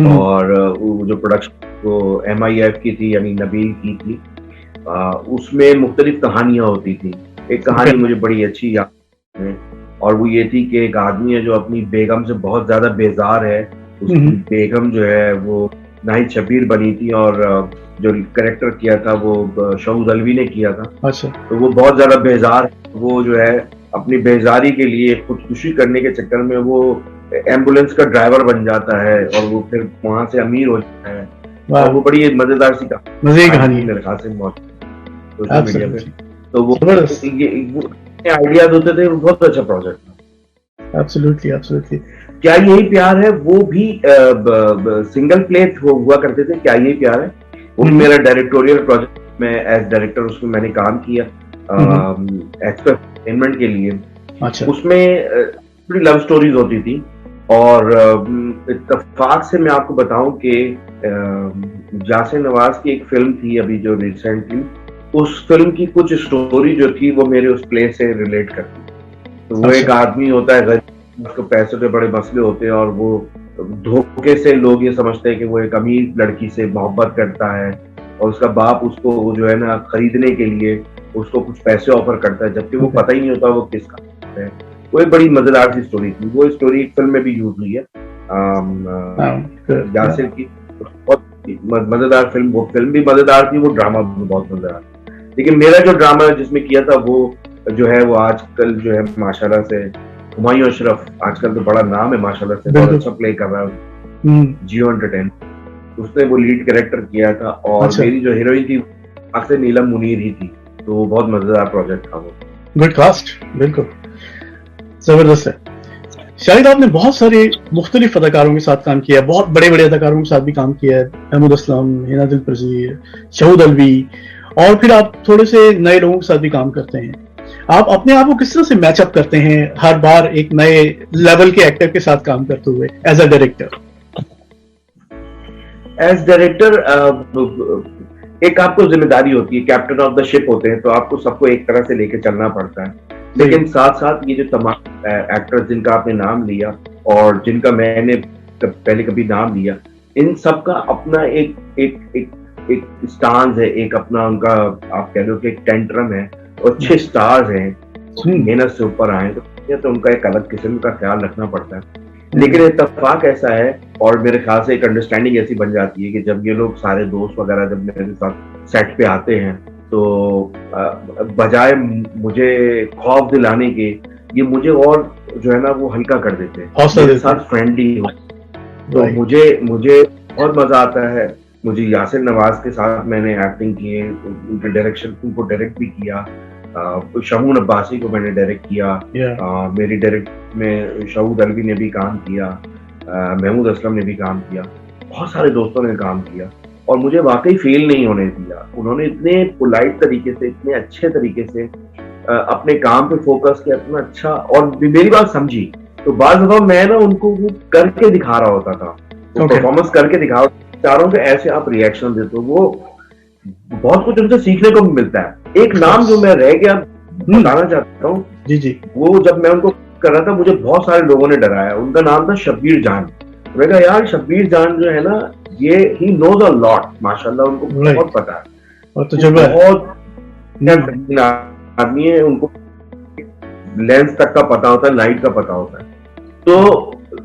और वो जो प्रोडक्शन वो MIF की थी, यानी नबील की थी। उसमें मुख्तलिफ कहानियां होती थी। एक कहानी मुझे बड़ी अच्छी याद है, और वो ये थी कि एक आदमी है जो अपनी बेगम से बहुत ज्यादा बेजार है। उसकी बेगम जो है वो नाहिद शब्बीर बनी थी, और जो कैरेक्टर किया था वो शहूद अलवी ने किया था। अच्छा। तो वो बहुत ज्यादा बेजार, वो जो है अपनी बेजारी के लिए खुदकुशी करने के चक्कर में वो एम्बुलेंस का ड्राइवर बन जाता है, और वो फिर वहां से अमीर हो जाता है। और वो बड़ी मजेदार सी कहानी मेरे ख्याल से सोशल मीडिया पे। तो वो आइडियाज होते थे, बहुत अच्छा प्रोजेक्ट था। एब्सोल्युटली। क्या यही प्यार है वो भी सिंगल प्ले हुआ करते थे। क्या यही प्यार है वो भी मेरा डायरेक्टोरियल प्रोजेक्ट में एज डायरेक्टर उसमें मैंने काम किया एंटरटेनमेंट के लिए। अच्छा। उसमें बड़ी लव स्टोरीज होती थी, और इत्तेफाक से मैं आपको बताऊं कि यासिर नवाज की एक फिल्म थी अभी जो रिसेंटली, उस फिल्म की कुछ स्टोरी जो थी वो मेरे उस प्ले से रिलेट करती। तो वो एक आदमी होता है गरीब, उसको पैसे के बड़े मसले होते हैं, और वो धोखे से लोग ये समझते हैं कि वो एक अमीर लड़की से मोहब्बत करता है, और उसका बाप उसको जो है ना खरीदने के लिए उसको कुछ पैसे ऑफर करता है, जबकि वो पता ही नहीं होता वो किसका है। वो एक बड़ी मजेदार सी स्टोरी थी। वो स्टोरी एक फिल्म में भी यूज हुई है यासिर की। बहुत मजेदार फिल्म, वो फिल्म भी मजेदार थी, वो ड्रामा भी बहुत मजेदार। लेकिन मेरा जो ड्रामा जिसमें किया था वो जो है वो आजकल जो है माशाल्लाह से हुमायूं अशरफ, आजकल तो बड़ा नाम है माशाल्लाह से, बहुत अच्छा प्ले कर रहा है जियो एंटरटेनमेंट। उसने वो लीड कैरेक्टर किया था, और मेरी जो हीरोइन थी अक्सर नीलम मुनीर ही थी। तो वो बहुत मजेदार प्रोजेक्ट था वो। गुड कास्ट, बिल्कुल जबरदस्त है। शाहिद, आपने बहुत सारे मुख्तलिफ अदाकारों के साथ काम किया है, बहुत बड़े बड़े अदाकारों के साथ भी काम किया है, महमूद असलम, हिना दिल पजीर, शहूद अलवी, और फिर आप थोड़े से नए लोगों के साथ भी काम करते हैं। आप अपने आप को किस तरह से मैचअप करते हैं हर बार एक नए लेवल के एक्टर के साथ काम करते हुए as a director? As director एक आपको जिम्मेदारी होती है, कैप्टन ऑफ द शिप होते हैं, तो आपको सबको एक तरह से लेके चलना पड़ता है। लेकिन साथ साथ ये जो तमाम एक्टर्स जिनका आपने नाम लिया और जिनका मैंने पहले कभी नाम लिया, इन सब का अपना एक स्टांस है, एक अपना उनका आप कह लो कि एक टेंट्रम है, और अच्छे स्टार्स हैं, मेहनत से ऊपर आए, तो उनका एक अलग किस्म का ख्याल रखना पड़ता है। लेकिन इत्तेफाक ऐसा है, और मेरे ख्याल से एक अंडरस्टैंडिंग ऐसी बन जाती है कि जब ये लोग सारे दोस्त वगैरह जब मेरे साथ सेट पे आते हैं, तो बजाय मुझे खौफ दिलाने के, ये मुझे और जो है ना वो हल्का कर देते हैं, मेरे साथ फ्रेंडली हो। तो मुझे बहुत मजा आता है। मुझे यासिर नवाज के साथ मैंने एक्टिंग की है, उनके डायरेक्शन उनको डायरेक्ट भी किया। शमून अब्बासी को मैंने डायरेक्ट किया। मेरी डायरेक्ट में शहूद अलवी ने भी काम किया, महमूद असलम ने भी काम किया, बहुत सारे दोस्तों ने काम किया, और मुझे वाकई फेल नहीं होने दिया। उन्होंने इतने पोलाइट तरीके से, इतने अच्छे तरीके से अपने काम पे फोकस किया, इतना अच्छा, और मेरी बात समझी। तो बार दफा मैं ना उनको वो करके दिखा रहा होता था, परफॉर्मेंस करके दिखा रहा हूँ कि ऐसे आप रिएक्शन देते हो। वो बहुत कुछ उनसे सीखने को मिलता है। एक नाम जो मैं रह गया बताना चाहता हूँ, जी, वो जब मैं उनको कर रहा था मुझे बहुत सारे लोगों ने डराया। उनका नाम था शब्बीर जान। मैं कहा यार शब्बीर जान जो है ना, ये ही नोज अ लॉट, माशाल्लाह उनको बहुत पता है, और तो बहुत आदमी है, उनको लेंस तक का पता होता है, लाइट का पता होता है। तो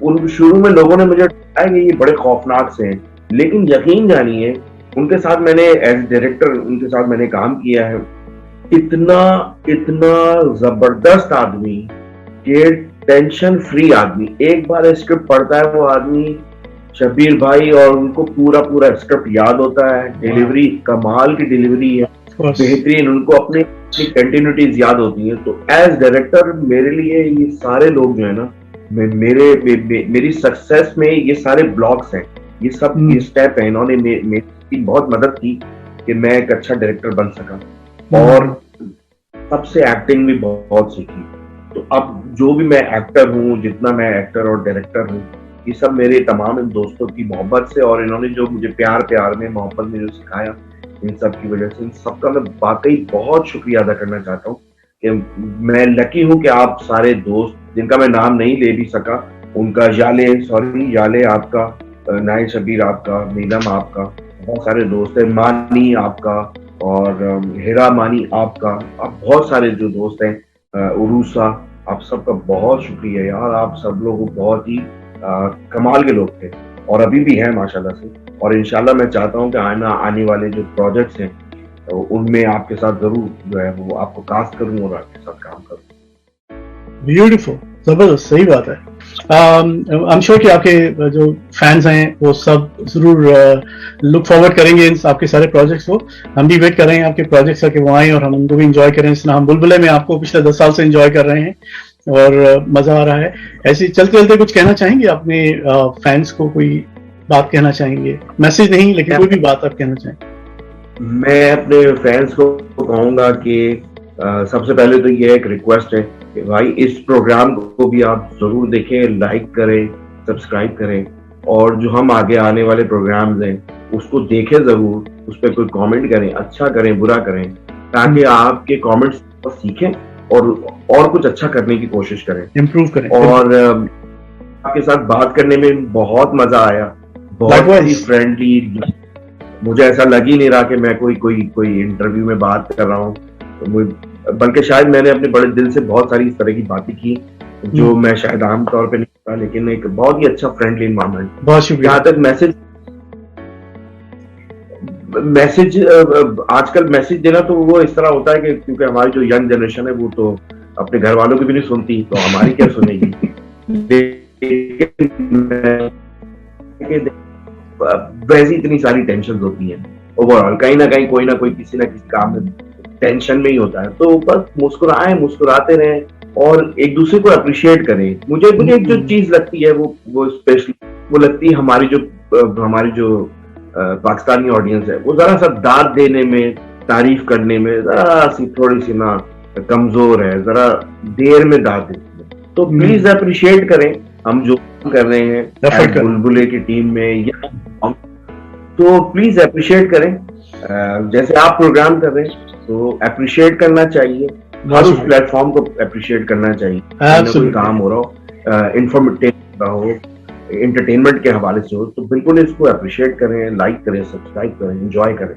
उन शुरू में लोगों ने मुझे बताया कि ये बड़े खौफनाक से हैं, लेकिन यकीन जानिए उनके साथ मैंने एज डायरेक्टर उनके साथ मैंने काम किया है। इतना जबरदस्त आदमी के टेंशन फ्री आदमी, एक बार स्क्रिप्ट पढ़ता है वो आदमी शब्बीर भाई, और उनको पूरा स्क्रिप्ट याद होता है। डिलीवरी कमाल की डिलीवरी है, बेहतरीन, उनको अपनी कंटिन्यूटीज याद होती है। तो एज डायरेक्टर मेरे लिए ये सारे लोग जो है ना, मेरी सक्सेस में ये सारे ब्लॉक्स हैं। ये सब ये स्टेप है, इन्होंने मेरी बहुत मदद की कि मैं एक अच्छा डायरेक्टर बन सका, और सबसे एक्टिंग भी बहुत सीखी। तो अब जो भी मैं एक्टर हूँ, जितना मैं एक्टर और डायरेक्टर हूँ, ये सब मेरे तमाम इन दोस्तों की मोहब्बत से, और इन्होंने जो मुझे प्यार में मोहब्बत में जो सिखाया, इन सब की वजह से इन सबका मैं वाकई बहुत शुक्रिया अदा करना चाहता हूँ कि मैं लकी हूँ कि आप सारे दोस्त, जिनका मैं नाम नहीं ले भी सका, उनका याले आपका, नाइल शबीर आपका, नीलम आपका, बहुत सारे दोस्त हैं, मानी आपका, और हेरा मानी आपका, आप बहुत सारे जो दोस्त हैं, उरूसा, आप सबका बहुत शुक्रिया यार। आप सब लोग बहुत ही कमाल के लोग थे और अभी भी हैं माशाल्लाह से, और इंशाल्लाह मैं चाहता हूँ कि आने वाले जो प्रोजेक्ट्स हैं तो उनमें आपके साथ जरूर जो है वो आपको कास्ट करूँ और आपके साथ काम करूँ। ब्यूटीफुल, जबरदस्त, सही बात है। आई एम श्योर कि आपके जो फैंस हैं वो सब जरूर लुक फॉरवर्ड करेंगे इन आपके सारे प्रोजेक्ट्स को। हम भी वेट कर रहे हैं आपके प्रोजेक्ट्स के वो आए और हम उनको भी एंजॉय करें, जिस तरह हम बुलबुले में आपको पिछले 10 साल से एंजॉय कर रहे हैं और मजा आ रहा है। ऐसे चलते चलते कुछ कहना चाहेंगे अपने फैंस को, कोई बात कहना चाहेंगे? मैसेज नहीं, लेकिन कोई भी बात आप कहना चाहें। मैं अपने फैंस को कहूंगा कि सबसे पहले तो ये एक रिक्वेस्ट है कि भाई इस प्रोग्राम को भी आप जरूर देखें, लाइक करें, सब्सक्राइब करें, और जो हम आगे आने वाले प्रोग्राम्स हैं उसको देखें जरूर, उस पर कोई कमेंट करें, अच्छा करें बुरा करें, ताकि आपके कमेंट्स सीखें और कुछ अच्छा करने की कोशिश करें, इम्प्रूव करें। और आपके साथ बात करने में बहुत मजा आया, बहुत ही फ्रेंडली, मुझे ऐसा लग ही नहीं रहा कि मैं कोई इंटरव्यू में बात कर रहा हूँ, बल्कि शायद मैंने अपने बड़े दिल से बहुत सारी इस तरह की बातें की जो मैं शायद आम तौर पे नहीं करता, लेकिन एक बहुत ही अच्छा फ्रेंडली एनवायरनमेंट। बहुत शुक्रिया। यहाँ तक मैसेज आजकल मैसेज देना तो वो इस तरह होता है कि क्योंकि हमारी जो यंग जनरेशन है वो तो अपने घर वालों की भी नहीं सुनती, तो हमारी क्या सुनेगी। वैसी इतनी सारी टेंशन होती है ओवरऑल, कहीं ना कहीं कोई ना कोई किसी ना किसी काम में टेंशन में ही होता है, तो बस मुस्कुराते रहें और एक दूसरे को अप्रिशिएट करें। मुझे एक जो चीज लगती है वो स्पेशली वो लगती है हमारी जो पाकिस्तानी ऑडियंस है, वो जरा सा दाद देने में, तारीफ करने में जरा सी थोड़ी सी ना कमजोर है, जरा देर में दाद देती है। तो प्लीज अप्रिशिएट करें हम जो कर रहे हैं बुलबुले की टीम में, तो प्लीज अप्रिशिएट करें। जैसे आप प्रोग्राम कर रहे हैं तो अप्रिशिएट करना चाहिए, हर उस प्लेटफॉर्म को अप्रिशिएट करना चाहिए, कोई काम हो रहा हो, इंफॉर्मेटिव हो, एंटरटेनमेंट के हवाले से हो, तो बिल्कुल इसको अप्रिशिएट करें, लाइक करें, सब्सक्राइब करें, एंजॉय करें।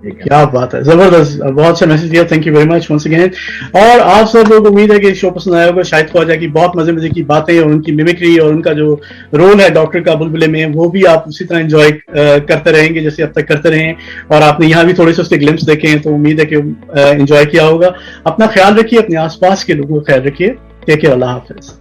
क्या बात है, जबरदस्त, बहुत अच्छा मैसेज दिया, thank you very much once अगेन। और आप सब लोगों को उम्मीद है कि शो पसंद आया होगा। शाहिद ख्वाजा की बहुत मजे की बातें और उनकी मिमिक्री और उनका जो रोल है डॉक्टर का बुलबुले में, वो भी आप उसी तरह एंजॉय करते रहेंगे जैसे अब तक करते रहे। और आपने यहाँ भी थोड़े से उसके ग्लिम्स देखे हैं, तो उम्मीद है कि एंजॉय किया होगा। अपना ख्याल रखिए, अपने आसपास के लोगों का ख्याल रखिए। टेक केयर, अल्लाह हाफिज।